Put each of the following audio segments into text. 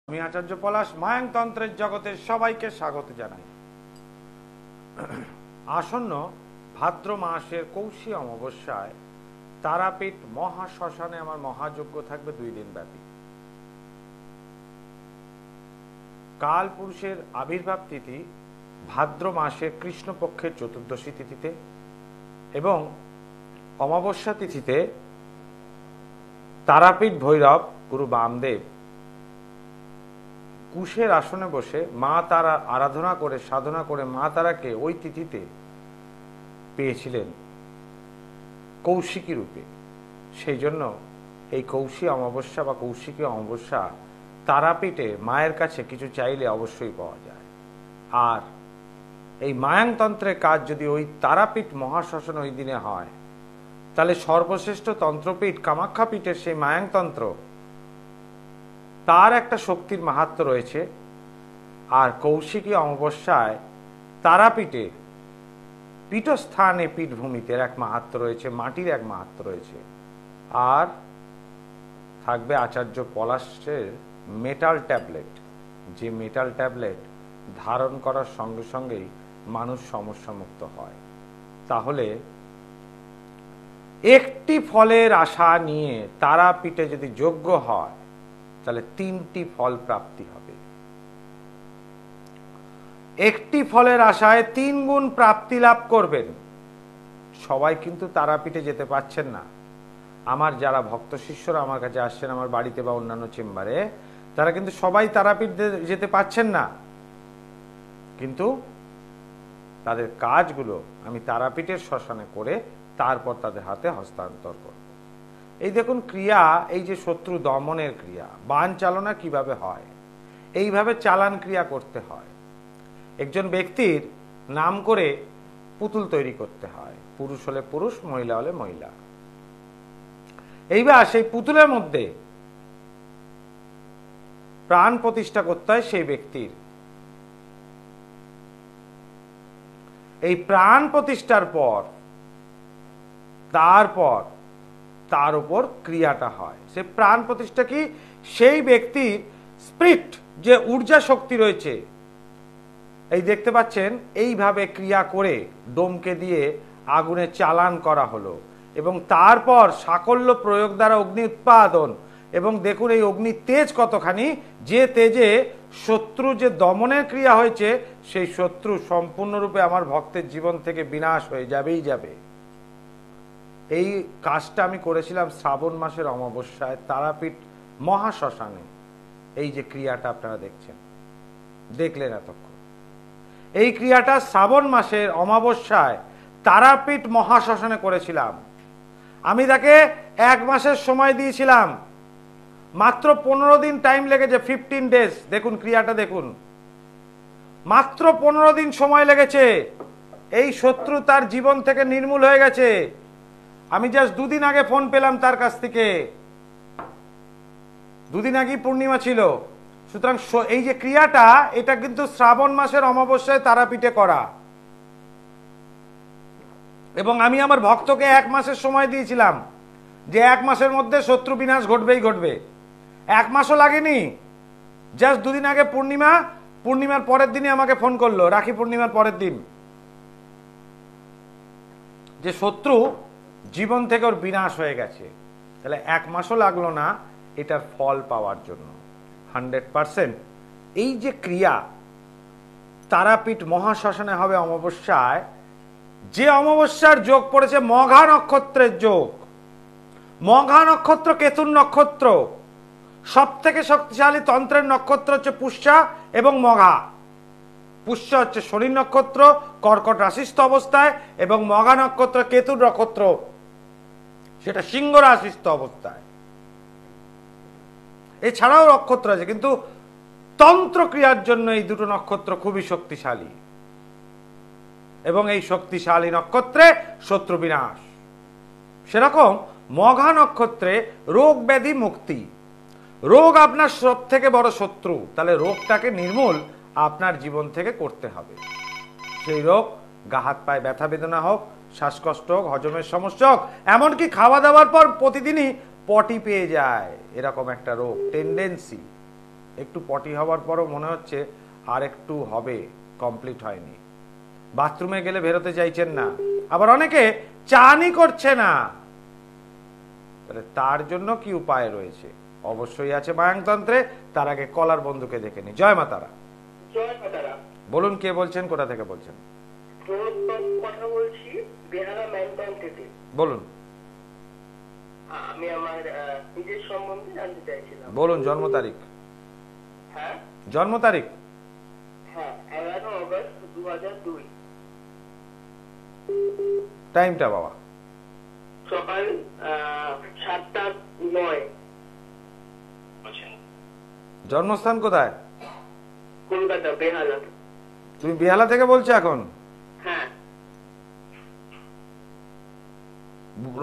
আমি আচার্য পলাশ মায়াংতন্ত্রের জগতে সবাইকে স্বাগত জানাই। আসন্ন ভাদ্র মাসের কৌশী অমাবস্যায় তারাপীঠ মহাশ্মশানে আমার মহাযজ্ঞ থাকবে 2 দিন ব্যাপী। কাল পুরুষের আবির্ভাব তিথি ভাদ্র মাসের কৃষ্ণপক্ষের চতুর্দশী তিথিতে এবং অমাবস্যা তিথিতে তারাপীঠ ভৈরব গুরু বামদেব কুশের আসনে বসে মা তারা আরাধনা করে সাধনা করে মা তারাকে ওই তিথিতে পেয়েছিলেন কৌশিকী রূপে। সেই জন্য এই কৌশী অমাবস্যা বা কৌশিকী অমাবস্যা তারাপীঠে মায়ের কাছে কিছু চাইলে অবশ্যই পাওয়া যায়। আর এই মায়াংতন্ত্রের কাজ যদি ওই তারাপীঠ মহাশ্মশান ওই দিনে হয়, তাহলে সর্বশ্রেষ্ঠ তন্ত্রপীঠ কামাখ্যা পীঠের সেই মায়াংতন্ত্র তার একটা শক্তির মাহাত্ম্য রয়েছে। আর কৌশিকী অমাবস্যায় তারাপীঠে পীঠস্থানে পীঠভূমিতে এক মাহাত্ম্য রয়েছে, মাটির এক মাহাত্ম্য রয়েছে। আর থাকবে আচার্য পলাশের মেটাল ট্যাবলেট, যে মেটাল ট্যাবলেট ধারণ করার সঙ্গে সঙ্গেই মানুষ সমস্যামুক্ত হয়। তাহলে একটি ফলের আশা নিয়ে তারাপীঠে যদি যজ্ঞ হয় তাহলে 3টি ফল প্রাপ্তি হবে। একটি ফলের আশায় 3 গুণ প্রাপ্তি লাভ করবেন। সবাই কিন্তু তারাপীঠে যেতে পারছেন না। আমার যারা ভক্ত শিষ্যরা আমার কাছে আসছেন আমার বাড়িতে বা অন্যান্য চেম্বারে, তারা কিন্তু সবাই তারাপীঠ যেতে পারছেন না, কিন্তু তাদের কাজগুলো আমি তারাপীঠের শ্মশানে করে তারপর তাদের হাতে হস্তান্তর করব। এই দেখুন ক্রিয়া, এই যে শত্রু দমনের ক্রিয়া, বাণ চালনা কিভাবে হয়, এইভাবে চালান ক্রিয়া করতে হয়। একজন ব্যক্তির নাম করে পুতুল তৈরি করতে হয়, পুরুষ হলে পুরুষ, মহিলা হলে মহিলা। এইবার সেই পুতুলের মধ্যে প্রাণ প্রতিষ্ঠা করতে হয় সেই ব্যক্তির। এই প্রাণ প্রতিষ্ঠার পর তারপর তার উপর ক্রিয়াটা হয়। সে প্রাণ প্রতিষ্ঠা কি, সেই ব্যক্তির স্পিরিট যে ঊর্জা শক্তি রয়েছে, এই দেখতে পাচ্ছেন এইভাবে ক্রিয়া করে ডোমকে দিয়ে আগুনে চালান করা হলো এবং তারপর সাকল্য প্রয়োগ দ্বারা অগ্নি উৎপাদন। এবং দেখুন এই অগ্নির তেজ কতখানি, যে তেজে শত্রু যে দমনের ক্রিয়া হয়েছে সেই শত্রু সম্পূর্ণরূপে আমার ভক্তের জীবন থেকে বিনাশ হয়ে যাবেই যাবে। এই কাজটা আমি করেছিলাম শ্রাবণ মাসের অমাবস্যায় তারাপীঠ মহাশ্মশানে। এই যে ক্রিয়াটা আপনারা দেখলেন এতক্ষণ, এই ক্রিয়াটা শ্রাবণ মাসের অমাবস্যায় তারাপীঠ মহাশ্মশানে করেছিলাম। আমি তাকে 1 মাসের সময় দিয়েছিলাম, মাত্র 15 দিন টাইম লেগেছে, 15 ডেজ। দেখুন ক্রিয়াটা দেখুন, মাত্র 15 দিন সময় লেগেছে। এই শত্রু তার জীবন থেকে নির্মূল হয়ে গেছে। আমি জাস্ট 2 দিন আগে ফোন পেলাম তার কাছ থেকে, 2 দিন আগেই পূর্ণিমা ছিল। সুতরাং এই যে ক্রিয়াটা, এটা কিন্তু শ্রাবণ মাসের অমাবস্যায় তারাপীঠে করা। এবং আমি আমার ভক্তকে 1 মাসের সময় দিয়েছিলাম যে 1 মাসের মধ্যে শত্রু বিনাশ ঘটবেই ঘটবে। 1 মাসও লাগেনি, জাস্ট 2 দিন আগে পূর্ণিমার পরের দিনই আমাকে ফোন করলো, রাখি পূর্ণিমার পরের দিন, যে শত্রু জীবন থেকে ওর বিনাশ হয়ে গেছে। তাহলে 1 মাসও লাগলো না এটার ফল পাওয়ার জন্য। 100% এই যে ক্রিয়া তারাপীঠ মহাশ্মশানে হবে অমাবস্যায়। যে অমাবস্যার যোগ পড়েছে মঘা নক্ষত্রের যোগ। মঘা নক্ষত্র কেতুর নক্ষত্র। সব থেকে শক্তিশালী তন্ত্রের নক্ষত্র হচ্ছে পুষ্যা এবং মঘা। পুষ্য হচ্ছে শনি নক্ষত্র কর্কট রাশিস্থ অবস্থায়, এবং মঘা নক্ষত্র কেতুর নক্ষত্র, সেটা সিংহ রাশিস্থ অবস্থায়। এছাড়াও নক্ষত্র আছে, কিন্তু তন্ত্র ক্রিয়ার জন্য এই দুটো নক্ষত্র খুবই শক্তিশালী। এবং এই শক্তিশালী নক্ষত্রে শত্রু বিনাশ। সেরকম মঘা নক্ষত্রে রোগ ব্যাধি মুক্তি। রোগ আপনার সব থেকে বড় শত্রু, তাহলে রোগটাকে নির্মূল আপনার জীবন থেকে করতে হবে। সেই রোগ গা হাত পায়ে ব্যথা বেদনা হোক, শ্বাসকষ্ট হোক, হজমের সমস্যা হোক, এমনকি খাওয়া দাওয়ার পর প্রতিদিনই পটি পেয়ে যায়, এরকম একটা রোগ টেন্ডেন্সি, একটু পটি হওয়ার পরও মনে হচ্ছে আর একটু হবে, কমপ্লিট হয়নি। বাথরুমে গেলে বেরোতে চাইছেন না, আবার অনেকে চানই করছে না। তাহলে তার জন্য কি উপায় রয়েছে? অবশ্যই আছে মায়াংতন্ত্রে। তার আগে কলার বন্ধুকে দেখে নি। জয় মা তারা। জয় মা তারা। বলুন কে বলছেন, কোথা থেকে বলছেন? কথা বলছি বেহালা ম্যানটন থেকে। বলুন। আমি আমার নিজের সম্বন্ধে জানতে চাইছিলাম। বলুন জন্ম তারিখ। হ্যাঁ জন্ম তারিখ? হ্যাঁ 11 অগস্ট 2002। টাইমটা বাবা? সকাল 7:09। জন্মস্থান কোথায়? কলকাতা, বেহালা। তুমি বেহালা থেকে বলছো এখন? হ্যাঁ।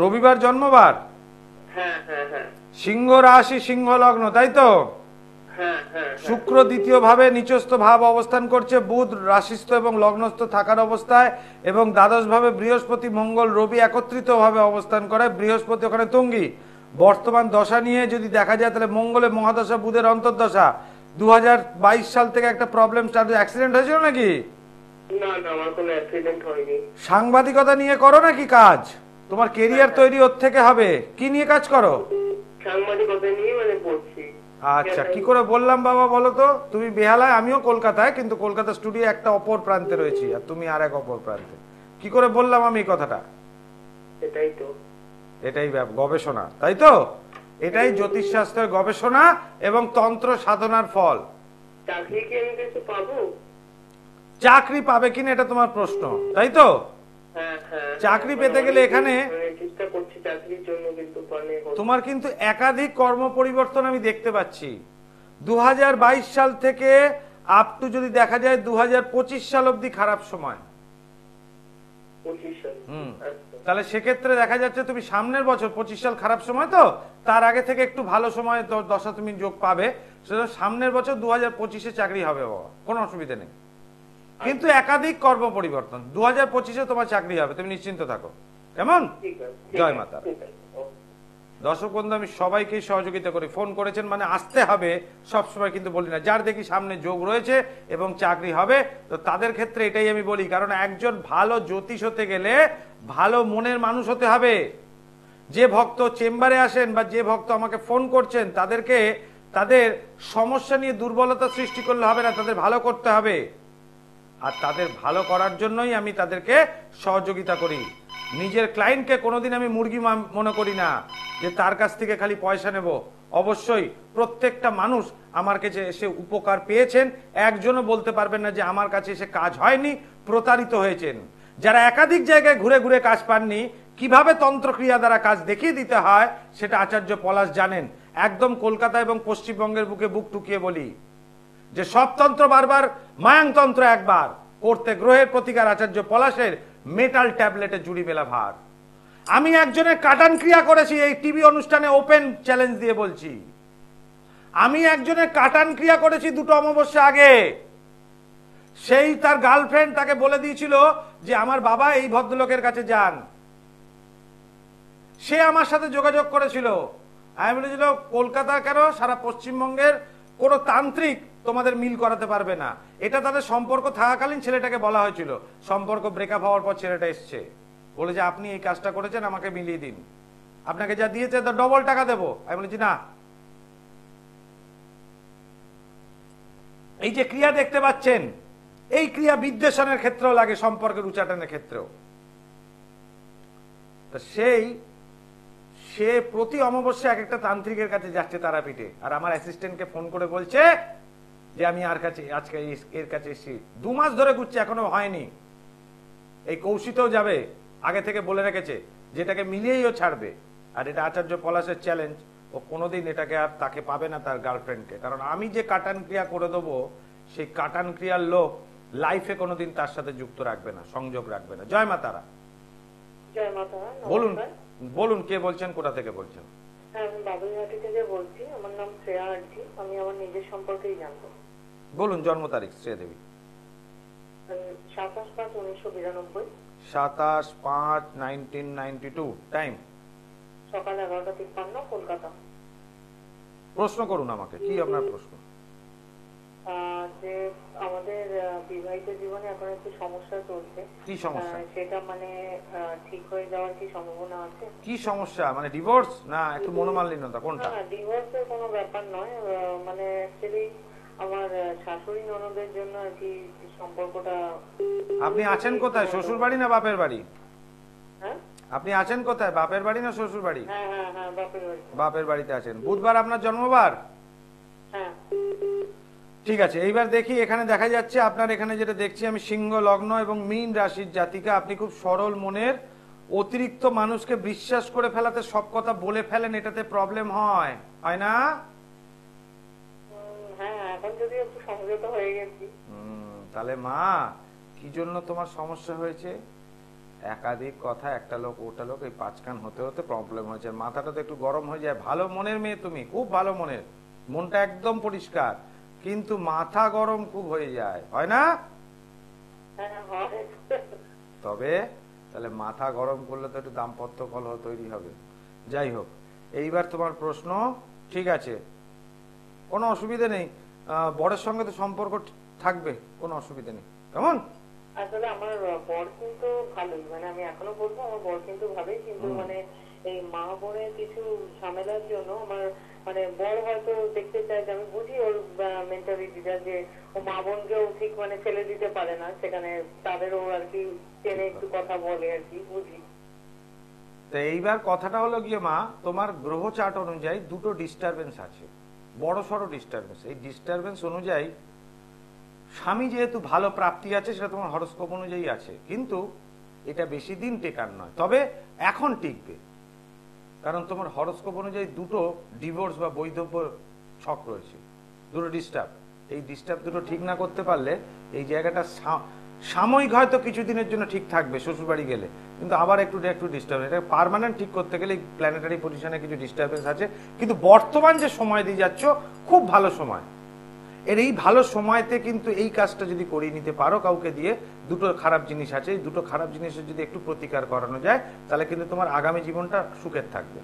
রবিবার জন্মবার? হ্যাঁ হ্যাঁ হ্যাঁ। সিংহ রাশি, সিংহ লগ্ন, তাই তো? হ্যাঁ হ্যাঁ। শুক্র দ্বিতীয় ভাবে নিচস্থ ভাব অবস্থান করছে, বুধ রাশিস্থ এবং লগ্নস্থ থাকার অবস্থায়, এবং দ্বাদশ ভাবে বৃহস্পতি, মঙ্গল, রবি একত্রিত ভাবে অবস্থান করে। বৃহস্পতি ওখানে তুঙ্গি। বর্তমান দশা নিয়ে যদি দেখা যায় তাহলে মঙ্গলের মহাদশা, বুধের অন্তর্দশা। 2022 সাল থেকে একটা প্রবলেম স্টার্ট। অ্যাক্সিডেন্ট হয়েছিল নাকি? না না, আমার কোনো অ্যাক্সিডেন্ট হয়নি। সাংবাদিকতা নিয়ে করো নাকি কাজ? তোমার কেরিয়ার তৈরি ওর থেকে হবে। কি নিয়ে কাজ করো? সাংবাদিকতা নিয়ে মানে পড়ছি। আচ্ছা, কি করে বললাম বাবা বলো তো? তুমি বেহালায়, আমিও কলকাতায়, কিন্তু কলকাতা স্টুডিও একটা অপর প্রান্তে রয়েছি আর তুমি আর এক অপর প্রান্তে। কি করে বললাম আমি এই কথাটা? এটাই তো, এটাই গবেষণা, তাই তো? এটাই জ্যোতিষশাস্ত্রের গবেষণা এবং তন্ত্র সাধনার ফল। চাকরি কি আমি কিছু পাবো? চাকরি পাবে কিনা এটা তোমার প্রশ্ন, তাই তো? হ্যাঁ হ্যাঁ। চাকরি পেতে গেলে এখানে চেষ্টা করছি চাকরির জন্য, কিন্তু তোমার কিন্তু একাধিক কর্ম পরিবর্তন আমি দেখতে পাচ্ছি। 2022 সাল থেকে আপ টু যদি দেখা যায় 2025 সাল অবধি খারাপ সময়। 25 সাল। তাহলে সেক্ষেত্রে দেখা যাচ্ছে তুমি সামনের বছর 25 সাল খারাপ সময়, তো তার আগে থেকে একটু ভালো সময় দশা তুমি যোগ পাবে। সেটা সামনের বছর 2025-এ চাকরি হবে বাবা, কোনো অসুবিধা নেই। কিন্তু একাধিক কর্ম পরিবর্তন। 2025-এ তোমার চাকরি হবে, তুমি নিশ্চিন্ত থাকো। কেমন? জয় মাতা। দর্শক বন্ধু, আমি সবাইকে সহযোগিতা করি। ফোন করেছেন মানে আসতে হবে সবসময় কিন্তু বলি না। যার দেখি সামনে যোগ রয়েছে এবং চাকরি হবে, তো তাদের ক্ষেত্রে এটাই আমি বলি। কারণ একজন ভালো জ্যোতিষ হতে গেলে ভালো মনের মানুষ হতে হবে। যে ভক্ত চেম্বারে আসেন বা যে ভক্ত আমাকে ফোন করছেন, তাদেরকে তাদের সমস্যা নিয়ে দুর্বলতা সৃষ্টি করলে হবে না, তাদের ভালো করতে হবে। আর তাদের ভালো করার জন্যই আমি তাদেরকে সহযোগিতা করি। নিজের ক্লায়েন্টকে কোনোদিন আমি মুরগি মনে করি না যে তার কাছ থেকে খালি পয়সা নেব। অবশ্যই প্রত্যেকটা মানুষ আমার কাছে এসে উপকার পেয়েছেন, একজনও বলতে পারবেন না যে আমার কাছে এসে কাজ হয়নি, প্রতারিত হয়েছেন। যারা একাধিক জায়গায় ঘুরে ঘুরে কাজ পাননি, কিভাবে তন্ত্রক্রিয়া দ্বারা কাজ দেখিয়ে দিতে হয় সেটা আচার্য পলাশ জানেন। একদম কলকাতা এবং পশ্চিমবঙ্গের বুকে বুক টুকিয়ে বলি যে সব তন্ত্র বারবার, মায়াংতন্ত্র একবার করতে গ্রহের প্রতিকার আচার্য পলাশের মেটাল ট্যাবলেটে জুড়ি মেলা ভার। আমি একজনের কাটান ক্রিয়া করেছি, এই টিভি অনুষ্ঠানে ওপেন চ্যালেঞ্জ দিয়ে বলছি। আমি একজনের কাটান ক্রিয়া করেছি 2 অমাবস্যা আগে। সেই তার গার্লফ্রেন্ড তাকে বলে দিয়েছিল যে আমার বাবা এই ভদ্রলোকের কাছে যান। সে আমার সাথে যোগাযোগ করেছিল। আমি বলেছিল কলকাতা কেন, সারা পশ্চিমবঙ্গের কোনো তান্ত্রিক তোমাদের মিল করাতে পারবে না। এটা তাদের সম্পর্ক থাকাকালীন ছেলেটাকে বলা হয়েছিল। সম্পর্ক ব্রেকআপ হওয়ার পর ছেলেটা এসছে, বলে যে আপনি এই কাজটা করেছেন, আমাকে মিলিয়ে দিন, আপনাকে যা দিয়েছে তার ডবল টাকা দেবো। আমি বলেছি না। এই যে ক্রিয়া দেখতে পাচ্ছেন, এই ক্রিয়া বিদ্বেষণের ক্ষেত্রেও লাগে, সম্পর্কের উচ্চাটনের ক্ষেত্রেও। সে প্রতি অমাবস্যা এক একটা তান্ত্রিকের কাছে যাচ্ছে তারাপীঠে, আর আমার অ্যাসিস্ট্যান্টকে ফোন করে বলছে যে আমি আর কাছে আজকে এর কাছে এসেছি। 2 মাস ধরে ঘুরছে, এখনো হয়নি। এই কৌশিকও যাবে, আগে থেকে বলে রেখেছে যেটাকে মিলিয়েই ও ছাড়বে। আর এটা আচার্য পলাশের চ্যালেঞ্জ, ও কোনোদিন এটাকে আর তাকে পাবে না, তার গার্লফ্রেন্ডকে। কারণ আমি যে কাটান ক্রিয়া করে দেবো, সেই কাটান ক্রিয়ার লোক লাইফে কোনোদিন তার সাথে যুক্ত রাখবে না, সংযোগ রাখবে না। জয় মা তারা। জয় মা তারা। বলুন, বলুন কে বলছেন, কোথা থেকে বলছেন? হ্যাঁ, আমি বাবুইহাটি থেকে বলছি। আমার নাম শ্রেয়া আন্টি। আমি আমার নিজের সম্পর্কেই জানবো। বলুন জন্ম তারিখ। শ্রেয়া দেবী। 27/5/1992। 27/5/1992। টাইম? সকাল 11:53, কলকাতা। প্রশ্ন করুন আমাকে, কি আপনার প্রশ্ন? বিবাহিত জীবনে এখন একটু সমস্যা চলছে। কি সমস্যা? সেটা মানে ঠিক হয়ে যাওয়ার কি সম্ভাবনা আছে? কি সমস্যা মানে ডিভোর্স না একটু মনোমালিন্যতা কোনটা? না, ডিভোর্সের কোনো ব্যাপার নয়। মানে অ্যাকচুয়ালি আমার শাশুড়ি ননদের জন্য আর কি সম্পর্কটা। আপনি আছেন কোথায়, শ্বশুর বাড়ি না বাপের বাড়ি? হ্যাঁ আপনি আছেন কোথায়, বাপের বাড়ি না শ্বশুর বাড়ি? হ্যাঁ হ্যাঁ হ্যাঁ, বাপের বাড়ি। বাপের বাড়িতে আছেন। বুধবার আপনার জন্মবার? হ্যাঁ। ঠিক আছে, এইবার দেখি এখানে দেখা যাচ্ছে আপনার এখানে যেটা দেখছি আমি, সিংহ লগ্ন এবং মীন রাশির জাতিকা। আপনি খুব সরল মনের, অতিরিক্ত মানুষকে বিশ্বাস করে ফেলাতে সব কথা বলে ফেলেন, এটাতে প্রবলেম হয়, হয় না? হ্যাঁ, এখন যদি একটু সংযত হয়ে গেছি। তাহলে মা কি জন্য তোমার সমস্যা হয়েছে? একাধিক কথা, একটা লোক ওটা লোক, এই পাঁচকান হতে হতে প্রবলেম হয়েছে। মাথাটা তো একটু গরম হয়ে যায়। ভালো মনের মেয়ে তুমি, খুব ভালো মনের, মনটা একদম পরিষ্কার, কিন্তু মাথা গরম খুব হয়ে যায়, হয় না? হ্যাঁ হয়। তবে তাহলে মাথা গরম করলে তো একটু দাম্পত্য কলহ তৈরি হবে। যাই হোক, এইবার তোমার প্রশ্ন ঠিক আছে, কোনো অসুবিধা নেই। বরের সঙ্গে তো সম্পর্ক থাকবে, কোনো অসুবিধা নেই, কেমন? আসলে আমার বর কিন্তু ভালোই, মানে আমি এখনো বলবো আমার বর কিন্তু ভালোই, কিন্তু মানে এই মা বোনের কিছু ঝামেলার জন্য আমার মানে বর হয়তো দেখতে চায় যে, আমি বুঝি ওর মেন্টালিটিটা, যে ও মা বোনকেও ঠিক মানে ফেলে দিতে পারে না, সেখানে তাদেরও আর কি টেনে একটু কথা বলে আর কি, বুঝি। তো এইবার কথাটা হলো গিয়ে মা, তোমার গ্রহ চার্ট অনুযায়ী দুটো ডিস্টারবেন্স আছে, বড় সড়ো ডিস্টারবেন্স। এই ডিস্টারবেন্স অনুযায়ী স্বামী যেহেতু ভালো প্রাপ্তি আছে, সেটা তোমার হরস্কোপ অনুযায়ী আছে, কিন্তু এটা বেশি দিন টেকার নয়, তবে এখন টিকবে। কারণ তোমার হরস্কোপ অনুযায়ী দুটো ডিভোর্স বা বৈধব্য ছক রয়েছে, দুটো ডিস্টার্ব। এই ডিস্টার্ব দুটো ঠিক না করতে পারলে এই জায়গাটা সাময়িক হয়তো কিছুদিনের জন্য ঠিক থাকবে শ্বশুরবাড়ি গেলে, কিন্তু আবার একটু একটু ডিস্টার্ব। এটা পার্মানেন্ট ঠিক করতে গেলে প্ল্যানেটারি পজিশনে কিছু ডিস্টারবেন্স আছে, কিন্তু বর্তমান যে সময় দিয়ে যাচ্ছ খুব ভালো সময়। এর এই ভালো সময়তে কিন্তু এই কাজটা যদি করিয়ে নিতে পারো কাউকে দিয়ে, দুটো খারাপ জিনিস আছে, এই দুটো খারাপ জিনিসের যদি একটু প্রতিকার করানো যায়, তাহলে কিন্তু তোমার আগামী জীবনটা সুখের থাকবে।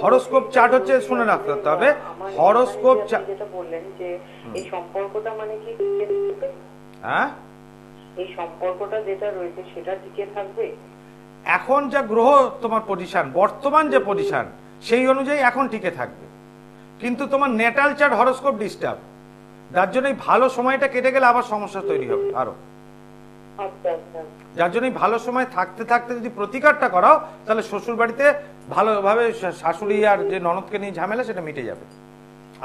হরোস্কোপ চার্ট হচ্ছে, শুনে রাখতে হবে, হরোস্কোপ চার্ট যেটা বললেন যে এই সম্পর্কটা মানে কি, হ্যাঁ এই সম্পর্কটা যেটা রয়েছে সেটা টিকে থাকবে। এখন যা গ্রহ তোমার পজিশন, বর্তমান যে পজিশন, সেই অনুযায়ী এখন টিকে থাকবে, কিন্তু তোমার নেটাল চার্ট হরোস্কোপ ডিস্টার্ব, যার জন্য এই ভালো সময়টা কেটে গেলে আবার সমস্যা তৈরি হবে আরো। যার জন্য ভালো সময় থাকতে থাকতে যদি প্রতিকারটা করাও, তাহলে শ্বশুর বাড়িতে ভালোভাবে শাশুড়ি আর যে ননদকে নিয়ে ঝামেলা, সেটা মিটে যাবে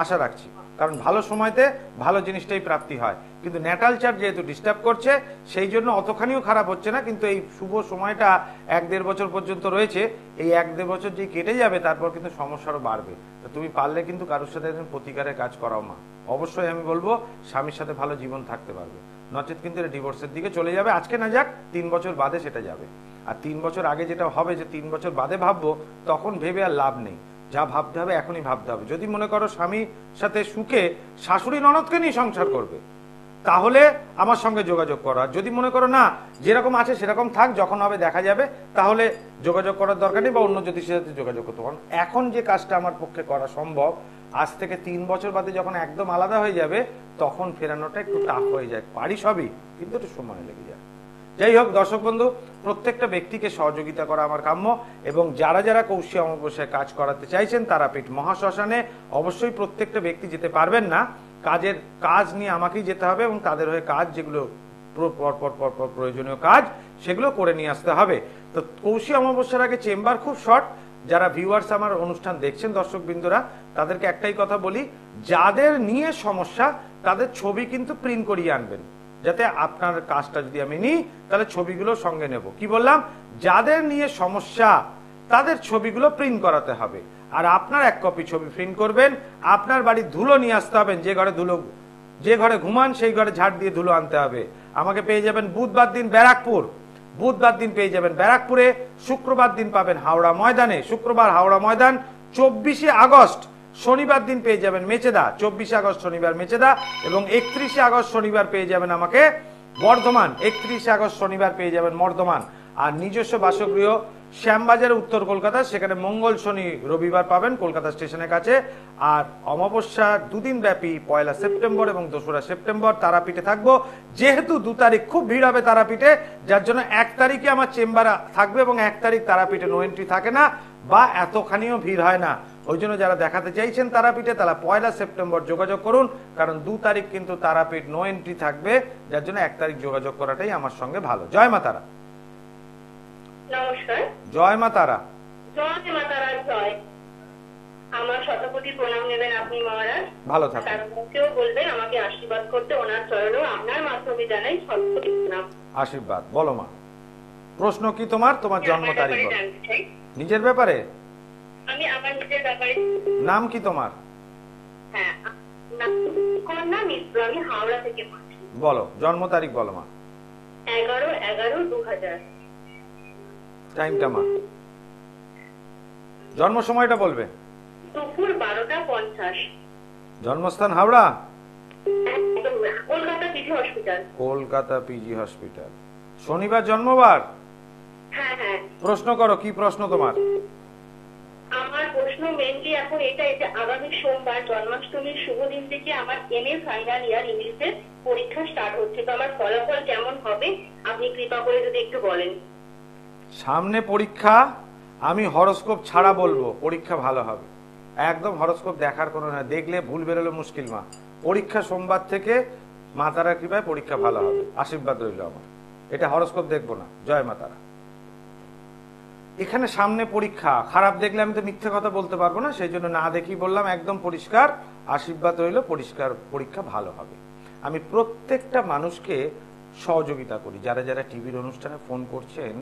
আশা রাখছি। কারণ ভালো সময়তে ভালো জিনিসটাই প্রাপ্তি হয়, কিন্তু ন্যাটাল চার্ট যেহেতু ডিস্টার্ব করছে, সেই জন্য অতখানিও খারাপ হচ্ছে না। কিন্তু এই শুভ সময়টা 1-1.5 বছর পর্যন্ত রয়েছে, এই 1-1.5 বছর যে কেটে যাবে, তারপর কিন্তু সমস্যারও বাড়বে। তো তুমি পারলে কিন্তু কারোর সাথে একদিন প্রতিকারের কাজ করাও মা। অবশ্যই আমি বলবো স্বামীর সাথে ভালো জীবন থাকতে পারবে, নচেত কিন্তু এটা ডিভোর্সের দিকে চলে যাবে। আজকে না যাক, 3 বছর বাদে সেটা যাবে। আর 3 বছর আগে যেটা হবে, যে 3 বছর বাদে ভাববো, তখন ভেবে আর লাভ নেই। যা ভাবতে হবে এখনই ভাবতে হবে। যদি মনে করো স্বামীর সাথে সুখে শাশুড়ি ননদকে নিয়ে সংসার করবে, তাহলে আমার সঙ্গে যোগাযোগ করো। আর যদি মনে করো না, যেরকম আছে সেরকম থাক, যখন হবে দেখা যাবে, তাহলে যোগাযোগ করার দরকার নেই, বা অন্য জ্যোতিষীর সাথে যোগাযোগ করতে পারো। এখন যে কাজটা আমার পক্ষে করা সম্ভব, আজ থেকে 3 বছর বাদে যখন একদম আলাদা হয়ে যাবে, তখন ফেরানোটা একটু টাফ হয়ে যায়। পারি সবই, কিন্তু একটু সময় লেগে যায়। যাই হোক দর্শক বন্ধু, প্রত্যেকটা ব্যক্তিকে সহযোগিতা করা আমার কাম্য, এবং যারা যারা কৌশী অমাবস্যায় কাজ করাতে চাইছেন, তারাপীঠ মহাশ্মশানে অবশ্যই প্রত্যেকটা ব্যক্তি যেতে পারবেন না, কাজ নিয়ে আমাকেই যেতে হবে, এবং তাদের হয়ে কাজ যেগুলো প্রয়োজনীয় কাজ, সেগুলো করে নিয়ে আসতে হবে। তো কৌশী অমাবস্যার আগে চেম্বার খুব শর্ট। যারা ভিউয়ার্স আমার অনুষ্ঠান দেখছেন, দর্শক বিন্দুরা, তাদেরকে একটাই কথা বলি, যাদের নিয়ে সমস্যা তাদের ছবি কিন্তু প্রিন্ট করিয়ে আনবেন, যাতে আপনার কাজটা যদি আমি নিই, তাহলে ছবিগুলো সঙ্গে নেব। কি বললাম? যাদের নিয়ে সমস্যা তাদের ছবিগুলো প্রিন্ট করাতে হবে, আর আপনার 1 কপি ছবি প্রিন্ট করবেন। আপনার বাড়ির ধুলো নিয়ে আসতে হবে, যে ঘরে ঘুমান সেই ঘরে ঝাড় দিয়ে ধুলো আনতে হবে। আমাকে পেয়ে যাবেন বুধবার দিন ব্যারাকপুর, বুধবার দিন পেয়ে যাবেন ব্যারাকপুরে, শুক্রবার দিন পাবেন হাওড়া ময়দানে, শুক্রবার হাওড়া ময়দান। 24শে আগস্ট শনিবার দিন পেয়ে যাবেন মেচেদা, 24শে আগস্ট শনিবার মেচেদা, এবং 31শে আগস্ট শনিবার পেয়ে যাবেন আমাকে বর্ধমান, 31শে আগস্ট শনিবার পেয়ে যাবেন বর্ধমান। আর নিজস্ব বাসগৃহ শ্যামবাজার উত্তর কলকাতা, সেখানে মঙ্গল শনি রবিবার পাবেন কলকাতা স্টেশনের কাছে। আর অমাবস্যা দুদিন ব্যাপী 1 সেপ্টেম্বর এবং 2 সেপ্টেম্বর তারাপীঠে থাকবো। যেহেতু 2 তারিখ খুব ভিড় হবে তারাপীঠে, যার জন্য 1 তারিখে আমার চেম্বার থাকবে এবং 1 তারিখ তারাপীঠে নো এন্ট্রি থাকে না বা এতখানিও ভিড় হয় না। ওই জন্য যারা দেখাতে চাইছেন তারাপীঠে তারা 1 সেপ্টেম্বর যোগাযোগ করুন, কারণ 2 তারিখ কিন্তু তারাপীঠ নো এন্ট্রি থাকবে, যার জন্য 1 তারিখ যোগাযোগ করাটাই আমার সঙ্গে ভালো। জয় মা তারা। নমস্কার। জয় মা তারা। জয় মা তারা। জয়। আমার শতকোটি প্রণাম নেবেন আপনি মহারাজ। ভালো থাকুন। তার মুখেও বলবেন আমাকে আশীর্বাদ করতে, ওনার চরণেও আপনার মাধ্যমে জানাই শতকোটি প্রণাম। আশীর্বাদ। বলো মা, প্রশ্ন কি তোমার? তোমার জন্ম তারিখ বলো। জানতে চাই নিজের ব্যাপারে? আমি আমার নিজের ব্যাপারে। নাম কি তোমার? হ্যাঁ, কন্যা মিত্র, আমি হাওড়া থেকে বলছি। বলো জন্ম তারিখ বলো মা। 11/11/2000। টাইমটা মা, জন্ম সময়টা বলবে। দুপুর 12:50। জন্মস্থান Howrah? Kolkata PG hospital. Kolkata PG hospital. শনিবার জন্মবার? হ্যাঁ হ্যাঁ। প্রশ্ন করো, কি প্রশ্ন তোমার? আমার প্রশ্ন মেনলি এখন এটাই যে আগামী সোমবার জন্মাষ্টমীর শুভ দিন থেকে আমার এমএ ফাইনাল ইয়ার ইংলিশের পরীক্ষা স্টার্ট হচ্ছে, তো আমার ফলাফল কেমন হবে আপনি কৃপা করে যদি একটু বলেন। সামনে পরীক্ষা, আমি হরোস্কোপ ছাড়া বলবো পরীক্ষা ভালো হবে। একদম হরোস্কোপ দেখার কোনো না, দেখলে ভুল বেরোলে মুশকিল মা। পরীক্ষা সোমবার থেকে মা তারার কৃপায় পরীক্ষা ভালো হবে, আশীর্বাদ রইল আমার। এটা হরোস্কোপ দেখবো না। জয় মা তারা। এখানে সামনে পরীক্ষা, খারাপ দেখলে আমি তো মিথ্যে কথা বলতে পারবো না, সেই জন্য না দেখি বললাম, একদম পরিষ্কার আশীর্বাদ রইল, পরিষ্কার পরীক্ষা ভালো হবে। আমি প্রত্যেকটা মানুষকে সহযোগিতা করি। যারা যারা টিভির অনুষ্ঠানে ফোন করছেন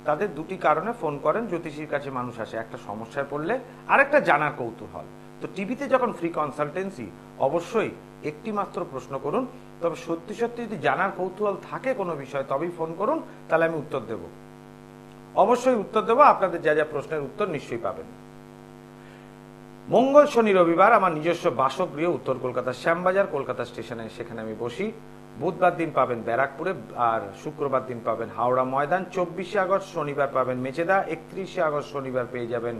তাদের দুটি কারণে ফোন করেন। জ্যোতিষীর কাছে মানুষ আসে একটা সমস্যায় পড়লে, আর একটা জানার কৌতূহল। তো টিভিতে যখন ফ্রি কনসালটেন্সি, অবশ্যই একটি মাত্র প্রশ্ন করুন, তবে সত্যি সত্যি যদি জানার কৌতূহল থাকে কোনো বিষয় তবেই ফোন করুন, তাহলে আমি উত্তর দেব, অবশ্যই উত্তর দেবো। আপনাদের যা যা প্রশ্নের উত্তর নিশ্চয়ই পাবেন। মঙ্গল শনি রবিবার আমার নিজস্ব বাসগৃহ উত্তর কলকাতা শ্যামবাজার কলকাতা স্টেশনে, সেখানে আমি বসি। বুধবার দিন পাবেন ব্যারাকপুরে, আর শুক্রবার দিন পাবেন হাওড়া ময়দান। 24 আগস্ট শনিবার পাবেন মেচেদা, 31 আগস্ট শনিবার পেয়ে যাবেন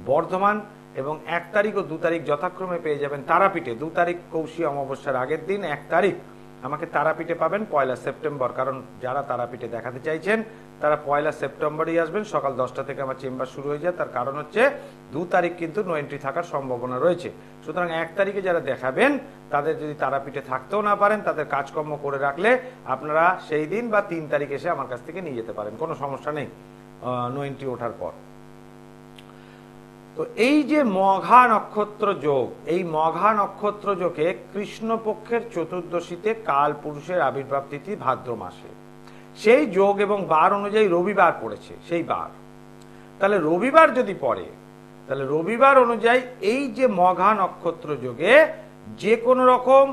বর্ধমান, এবং 1 তারিখ ও 2 তারিখ যথাক্রমে পেয়ে যাবেন তারাপীঠে। 2 তারিখ কৌশী অমাবস্যার আগের দিন, 1 তারিখ আমাকে তারাপীঠে পাবেন 1 সেপ্টেম্বর। কারণ যারা তারাপীঠে দেখাতে চাইছেন তারা 1 সেপ্টেম্বরই আসবেন, সকাল 10টা থেকে আমার চেম্বার শুরু হয়ে যায়। তার কারণ হচ্ছে 2 তারিখ কিন্তু নো এন্ট্রি থাকার সম্ভাবনা রয়েছে। সুতরাং 1 তারিখে যারা দেখাবেন তাদের যদি তারাপীঠে থাকতেও না পারেন, তাদের কাজকর্ম করে রাখলে আপনারা সেই দিন বা 3 তারিখ এসে আমার কাছ থেকে নিয়ে যেতে পারেন, কোনো সমস্যা নেই নো এন্ট্রি ওঠার পর। তো এই যে মঘা নক্ষত্র যোগ, এই মঘা নক্ষত্র যোগে কৃষ্ণপক্ষের চতুর্দশীতে কাল পুরুষের আবির্ভাব তিথি ভাদ্র মাসে, সেই যোগ এবং বার অনুযায়ী রবিবার পড়েছে সেই বার। তাহলে রবিবার যদি পড়ে, তাহলে রবিবার অনুযায়ী এই যে মঘা নক্ষত্র যোগে যে কোনো রকম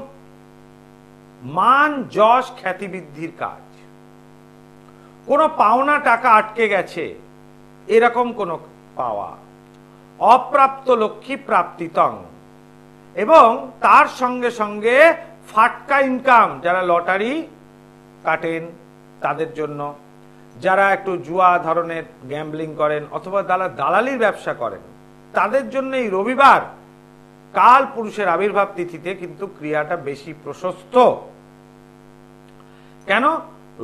মান যশ খ্যাতি বৃদ্ধির কাজ, কোনো পাওনা টাকা আটকে গেছে এরকম কোনো পাওয়া, অপ্রাপ্ত লক্ষ্মী প্রাপ্তিতং, এবং তার সঙ্গে সঙ্গে ফাটকা ইনকাম, যারা লটারি কাটেন তাদের জন্য, যারা একটু জুয়া ধরনের গ্যাম্বলিং করেন অথবা দালালির ব্যবসা করেন তাদের জন্য এই রবিবার কাল পুরুষের আবির্ভাব তিথিতে কিন্তু ক্রিয়াটা বেশি প্রশস্ত। কেন?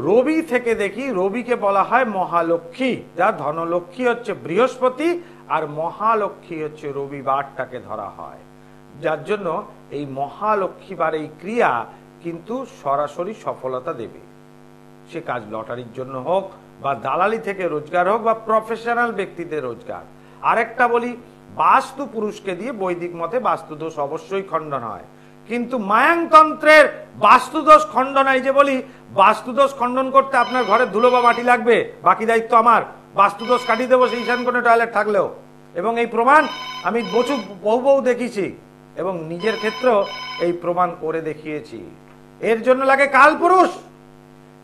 রবি থেকে দেখি, রবিকে বলা হয় মহালক্ষ্মী, যা ধনলক্ষ্মী হচ্ছে বৃহস্পতি, আর মহালক্ষ্মী হচ্ছে রবিবারটাকে ধরা হয়, যার জন্য এই মহালক্ষ্মীবার এই ক্রিয়া কিন্তু সরাসরি সফলতা দেবে। সে কাজ লটারির জন্য হোক বা দালালি থেকে রোজগার হোক বা প্রফেশনাল ব্যক্তিদের রোজগার। আরেকটা বলি, বাস্তু পুরুষকে দিয়ে বৈদিক মতে বাস্তুদোষ অবশ্যই খণ্ডন হয়, কিন্তু মায়াংতন্ত্রের বাস্তুদোষ খণ্ডন, এই যে বলি বাস্তুদোষ খণ্ডন করতে আপনার ঘরে ধুলো বা মাটি লাগবে, বাকি দায়িত্ব আমার। বাস্তুদোষ কাটিয়ে দেবো সেই ঈশান টয়লেট থাকলেও, এবং এই প্রমাণ আমি বহু দেখিয়েছি এবং নিজের ক্ষেত্রেও এই প্রমাণ করে দেখিয়েছি। এর জন্য লাগে কালপুরুষ।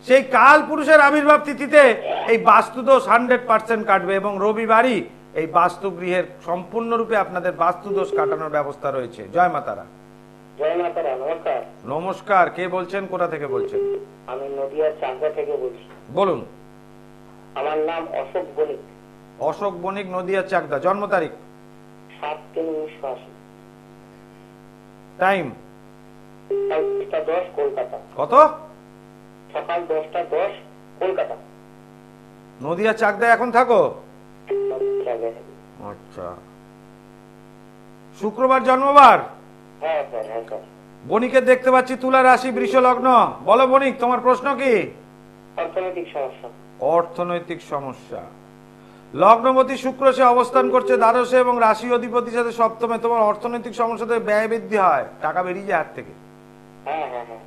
সেই কাল পুরুষের আবির্ভাব তিথিতে এই বাস্তুদোষ 100% কাটবে, এবং রবিবারই এই বাস্তুগৃহের সম্পূর্ণরূপে আপনাদের বাস্তুদোষ কাটানোর ব্যবস্থা রয়েছে। জয় মাতারা। জয় মাতারা। নমস্কার। নমস্কার, কে বলছেন, কোথা থেকে বলছেন? আমি নদিয়ার চাকদা থেকে বলছি। বলুন। আমার নাম অশোক বণিক। অশোক বণিক, নদিয়া চাকদা। জন্ম তারিখ? 7/3/1980। টাইম? সকাল 10টা 10 কলকাতা। কত? সকাল 10টা 10 কলকাতা। নদিয়া চাকদায় এখন থাকো? আচ্ছা। শুক্রবার জন্মবার? হ্যাঁ স্যার, হ্যাঁ স্যার। বণিকের দেখতে পাচ্ছি তুলা রাশি, বৃষ লগ্ন। বলো বণিক, তোমার প্রশ্ন কি? অর্থনৈতিক সমস্যা। অর্থনৈতিক সমস্যা। লগ্নপতি শুক্র সে অবস্থান করছে দ্বাদশে এবং রাশি অধিপতির সাথে সপ্তমে। তোমার অর্থনৈতিক সমস্যাতে ব্যয় বৃদ্ধি হয়, টাকা বেরিয়ে যায় হাত থেকে। হ্যাঁ হ্যাঁ হ্যাঁ।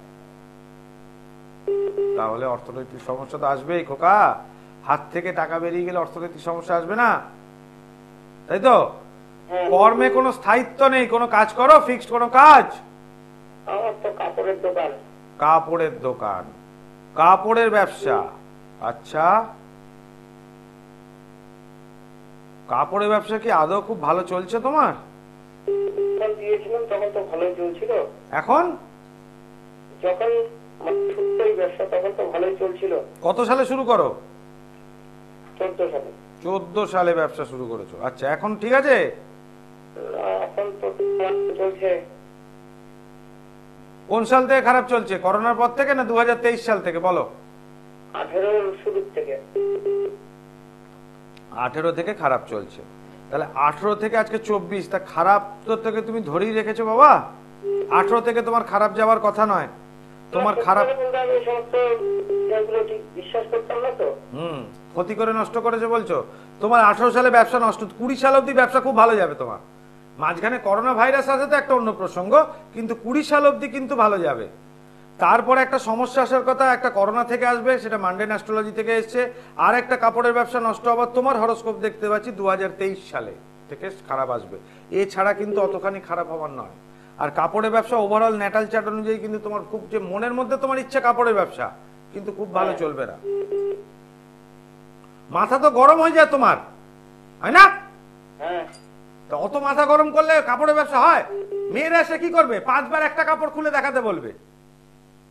তাহলে অর্থনৈতিক সমস্যা তো আসবেই খোকা। হাত থেকে টাকা বেরিয়ে গেলে অর্থনৈতিক সমস্যা আসবে না, তাই তো? কর্মে কোনো স্থায়িত্ব নেই, কোনো কাজ করো, ফিক্সড কোনো কাজ? আমার তো কাপড়ের দোকান। কাপড়ের দোকান, কাপড়ের ব্যবসা। আচ্ছা, কাপড়ের ব্যবসা কি আদৌ খুব ভালো চলছে তোমার? দিয়েছিলাম তখন তো ভালোই চলছিল। এখন যখন সত্যি ব্যবসা তখন তো ভালোই চলছিল। কত সালে শুরু করো? 14 সালে। 14 সালে ব্যবসা শুরু করেছো। আচ্ছা, এখন ঠিক আছে? এখন তো চলছে। কোন সাল থেকে খারাপ চলছে? করোনার পর থেকে না 2023 সাল থেকে? বলো। 18 শুরুর থেকে। 18 থেকে খারাপ চলছে। তাহলে 18 থেকে আজকে 24, তা খারাপ তো থেকে তুমি ধরেই রেখেছো বাবা। 18 থেকে তোমার খারাপ যাওয়ার কথা নয়। তোমার খারাপ আমি সমস্ত যেগুলো ঠিক বিশ্বাস করতাম না তো। ক্ষতি করে নষ্ট করেছে বলছো? তোমার 18 সালে ব্যবসা নষ্ট, 20 সাল অবধি ব্যবসা খুব ভালো যাবে তোমার। মাঝখানে করোনা ভাইরাস আছে তো একটা অন্য প্রসঙ্গ, কিন্তু 20 সাল অবধি কিন্তু ভালো যাবে। তারপরে একটা সমস্যা আসার কথা, একটা করোনা থেকে আসবে, সেটা মান্ডেন অ্যাস্ট্রোলজি থেকে এসছে। আর একটা কাপড়ের ব্যবসা নষ্ট হবার তোমার হরোস্কোপ দেখতে পাচ্ছি 2023 সালে থেকে খারাপ আসবে। এছাড়া কিন্তু অতখানি খারাপ হবার নয়। আর কাপড়ের ব্যবসা ওভারঅল ন্যাটাল চার্ট অনুযায়ী কিন্তু তোমার খুব, যে মনের মধ্যে তোমার ইচ্ছা কাপড়ের ব্যবসা, কিন্তু খুব ভালো চলবে না। মাথা তো গরম হয়ে যায় তোমার, হয় না? হ্যাঁ। তো অত মাথা গরম করলে কাপড়ের ব্যবসা হয়? মেয়েরা এসে কি করবে? 5 বার একটা কাপড় খুলে দেখাতে বলবে,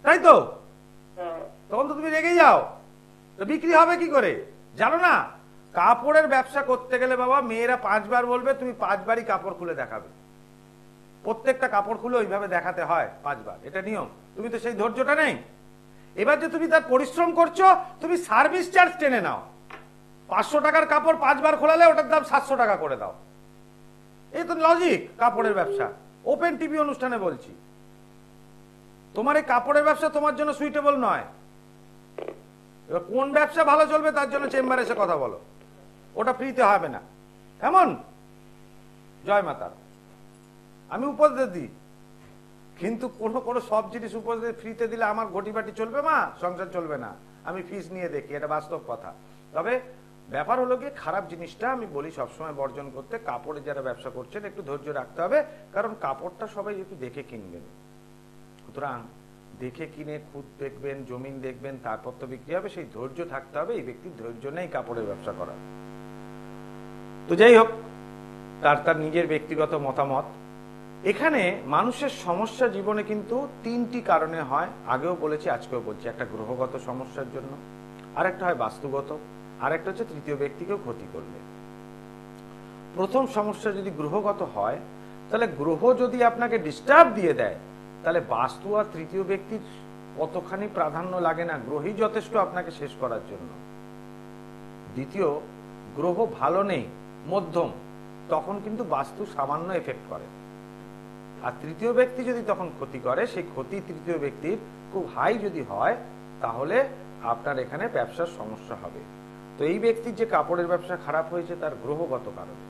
তাই তো? তখন তো তুমি রেগে যাও। তো বিক্রি হবে কি করে জানো না? কাপড়ের ব্যবসা করতে গেলে বাবা মেয়েরা 5 বার বলবে, তুমি 5 বারই কাপড় খুলে দেখাবে। প্রত্যেকটা কাপড় খুলে ওইভাবে দেখাতে হয় 5 বার, এটা নিয়ম। তুমি তো সেই ধৈর্যটা নেই। এবার যে তুমি তার পরিশ্রম করছো, তুমি সার্ভিস চার্জ টেনে নাও। 500 টাকার কাপড় 5 বার খোলালে ওটার দাম 700 টাকা করে দাও। এই তো লজিক কাপড়ের ব্যবসা। ওপেন টিভি অনুষ্ঠানে বলছি, তোমার এই কাপড়ের ব্যবসা তোমার জন্য সুইটেবল নয়। এবার কোন ব্যবসা ভালো চলবে তার জন্য চেম্বারে এসে কথা বলো, ওটা ফ্রিতে হবে না। এমন জয় মাতা, আমি উপদেশ দিই, কিন্তু কোনো সব জিনিস উপদেশ ফ্রিতে দিলে আমার ঘটি বাটি চলবে মা, সংসার চলবে না। আমি ফিস নিয়ে দেখি, এটা বাস্তব কথা। তবে ব্যাপার হলো কি, খারাপ জিনিসটা আমি বলি সবসময় বর্জন করতে। কাপড়ে যারা ব্যবসা করছেন একটু ধৈর্য রাখতে হবে, কারণ কাপড়টা সবাই একটু দেখে কিনবেন। সুতরাং দেখে কিনে খুদ দেখবেন, জমিন দেখবেন, তারপর তো বিক্রি হবে। সেই ধৈর্য থাকতে হবে। এই ব্যক্তির ধৈর্য নেই কাপড়ের ব্যবসা করা। তো যাই হোক, তার নিজের ব্যক্তিগত মতামত। এখানে মানুষের সমস্যা জীবনে কিন্তু 3টি কারণে হয়। আগেও বলেছি, আজকেও বলছি। একটা গ্রহগত সমস্যার জন্য, আরেকটা হয় বাস্তুগত, আরেকটা হচ্ছে তৃতীয় ব্যক্তিকেও ক্ষতি করবে। প্রথম সমস্যা যদি গ্রহগত হয়, তাহলে গ্রহ যদি আপনাকে ডিস্টার্ব দিয়ে দেয়, তাহলে বাস্তু আর তৃতীয় ব্যক্তির কতখানি প্রাধান্য লাগে না, গ্রহই যথেষ্ট আপনাকে শেষ করার জন্য। দ্বিতীয়, গ্রহ ভালো নেই, মধ্যম, তখন কিন্তু বাস্তু সামান্য এফেক্ট করে। আর তৃতীয় ব্যক্তি যদি তখন ক্ষতি করে, সেই ক্ষতি তৃতীয় ব্যক্তির খুব হাই যদি হয়, তাহলে আপনার এখানে ব্যবসার সমস্যা হবে। তো এই ব্যক্তির যে কাপড়ের ব্যবসা খারাপ হয়েছে, তার গ্রহগত কারণে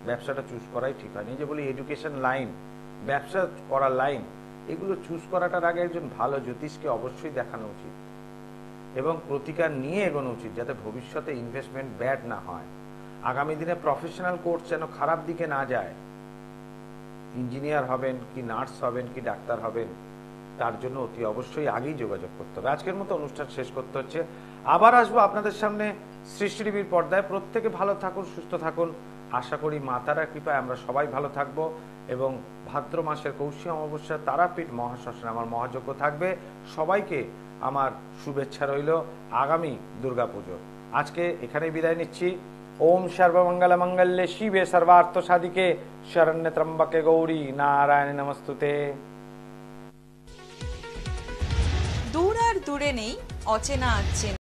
ব্যবসাটা চুজ করাই ঠিক হয়নি। যে বলি এডুকেশন লাইন, ব্যবসা করার লাইন, এগুলো চুজ করাটার আগে একজন ভালো জ্যোতিষকে অবশ্যই দেখানো উচিত এবং প্রতিকার নিয়ে এগোনো উচিত, যাতে ভবিষ্যতে ইনভেস্টমেন্ট ব্যাড না হয়, আগামী দিনে প্রফেশনাল কোর্স যেন খারাপ দিকে না যায়। ইঞ্জিনিয়ার হবেন কি নার্স হবেন কি ডাক্তার হবেন, তার জন্য অতি অবশ্যই আগেই যোগাযোগ করতে হবে। আজকের মতো অনুষ্ঠান শেষ করতে হচ্ছে। আবার আসবো আপনাদের সামনে সৃষ্টি টিভির পর্দায়। প্রত্যেকে ভালো থাকুন, সুস্থ থাকুন। আশা করি মা তারার কৃপায় আমরা সবাই ভালো থাকব এবং ভাদ্র মাসের কৌশী অমাবস্যা তারাপীঠ মহাশ্মশানে আমার মহাযজ্ঞ থাকবে। সবাইকে আমার শুভেচ্ছা রইল আগামী দুর্গাপুজোর। আজকে এখানেই বিদায় নিচ্ছি। ওম সর্বমঙ্গল মঙ্গলে শিবে সর্বার্থ সাধিকে শরণ্যে ত্রম্বকে গৌরী নারায়ণে নমস্তুতে। দূর আর দূরে নেই অচেনা আছেন।